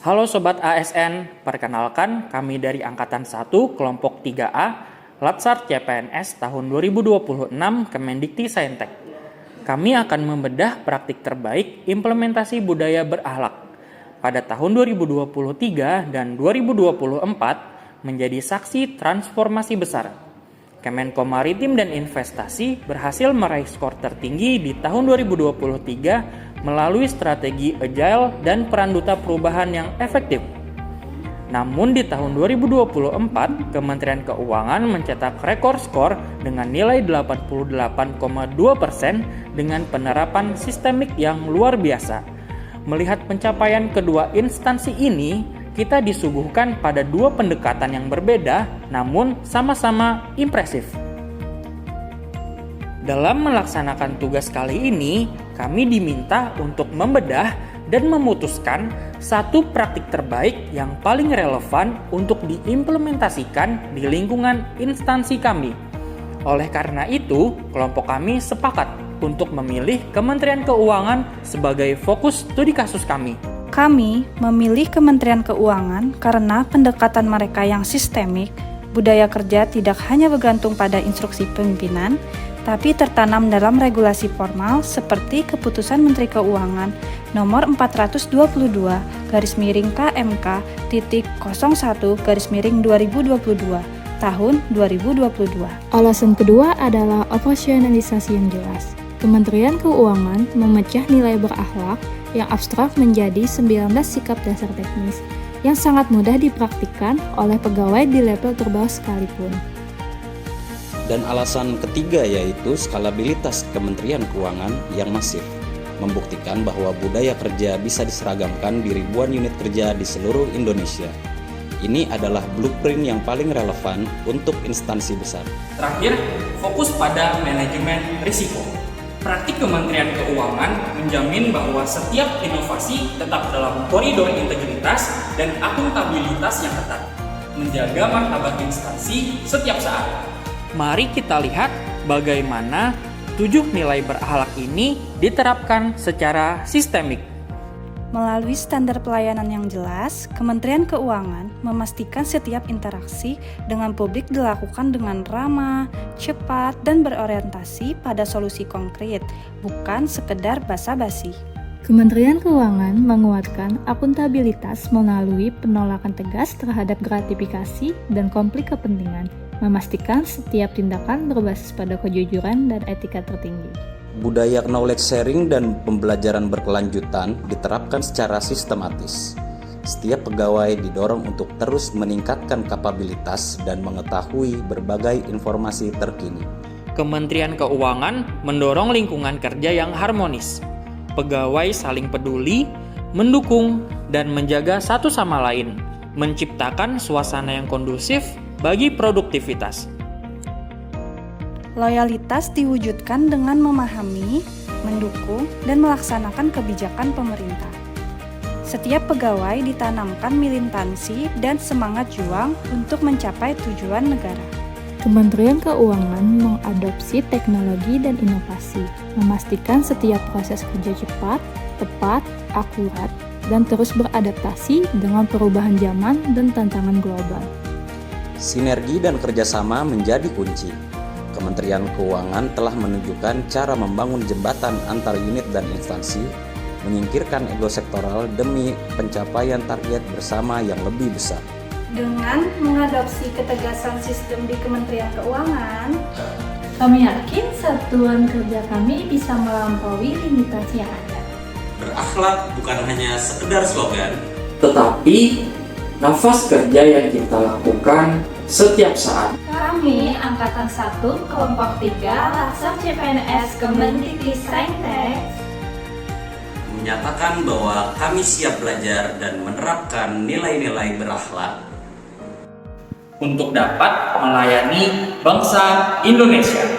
Halo Sobat ASN, perkenalkan kami dari Angkatan 1 Kelompok 3A, Latsar CPNS tahun 2026 Kemendikti-Saintek. Kami akan membedah praktik terbaik implementasi budaya berakhlak. Pada tahun 2023 dan 2024 menjadi saksi transformasi besar. Kemenko Maritim dan Investasi berhasil meraih skor tertinggi di tahun 2023 melalui strategi agile dan peran duta perubahan yang efektif. Namun di tahun 2024, Kementerian Keuangan mencetak rekor skor dengan nilai 88,2% dengan penerapan sistemik yang luar biasa. Melihat pencapaian kedua instansi ini, kita disuguhkan pada dua pendekatan yang berbeda, namun sama-sama impresif. Dalam melaksanakan tugas kali ini, kami diminta untuk membedah dan memutuskan satu praktik terbaik yang paling relevan untuk diimplementasikan di lingkungan instansi kami. Oleh karena itu, kelompok kami sepakat untuk memilih Kementerian Keuangan sebagai fokus studi kasus kami. Kami memilih Kementerian Keuangan karena pendekatan mereka yang sistemik, budaya kerja tidak hanya bergantung pada instruksi pimpinan, tapi tertanam dalam regulasi formal seperti Keputusan Menteri Keuangan Nomor 422/KMK.01/2022 tahun 2022. Alasan kedua adalah operasionalisasi yang jelas. Kementerian Keuangan memecah nilai berakhlak yang abstrak menjadi 19 sikap dasar teknis yang sangat mudah dipraktikkan oleh pegawai di level terbawah sekalipun. Dan alasan ketiga yaitu skalabilitas Kementerian Keuangan yang masif, membuktikan bahwa budaya kerja bisa diseragamkan di ribuan unit kerja di seluruh Indonesia. Ini adalah blueprint yang paling relevan untuk instansi besar. Terakhir, fokus pada manajemen risiko. Praktik Kementerian Keuangan menjamin bahwa setiap inovasi tetap dalam koridor integritas dan akuntabilitas yang ketat, menjaga martabat instansi setiap saat. Mari kita lihat bagaimana 7 nilai berakhlak ini diterapkan secara sistemik. Melalui standar pelayanan yang jelas, Kementerian Keuangan memastikan setiap interaksi dengan publik dilakukan dengan ramah, cepat, dan berorientasi pada solusi konkret, bukan sekedar basa-basi. Kementerian Keuangan menguatkan akuntabilitas melalui penolakan tegas terhadap gratifikasi dan konflik kepentingan, memastikan setiap tindakan berbasis pada kejujuran dan etika tertinggi. Budaya knowledge sharing dan pembelajaran berkelanjutan diterapkan secara sistematis. Setiap pegawai didorong untuk terus meningkatkan kapabilitas dan mengetahui berbagai informasi terkini. Kementerian Keuangan mendorong lingkungan kerja yang harmonis. Pegawai saling peduli, mendukung, dan menjaga satu sama lain, menciptakan suasana yang kondusif bagi produktivitas. Loyalitas diwujudkan dengan memahami, mendukung, dan melaksanakan kebijakan pemerintah. Setiap pegawai ditanamkan militansi dan semangat juang untuk mencapai tujuan negara. Kementerian Keuangan mengadopsi teknologi dan inovasi, memastikan setiap proses kerja cepat, tepat, akurat, dan terus beradaptasi dengan perubahan zaman dan tantangan global. Sinergi dan kerjasama menjadi kunci. Kementerian Keuangan telah menunjukkan cara membangun jembatan antar unit dan instansi, menyingkirkan ego sektoral demi pencapaian target bersama yang lebih besar. Dengan mengadopsi ketegasan sistem di Kementerian Keuangan, Kami yakin satuan kerja kami bisa melampaui limitasi yang ada. Berakhlak bukan hanya sekedar slogan, Tetapi, nafas kerja yang kita lakukan setiap saat. Kami Angkatan 1 Kelompok 3 Latsar CPNS Kemendikti-Saintek menyatakan bahwa kami siap belajar dan menerapkan nilai-nilai berakhlak Untuk dapat melayani bangsa Indonesia.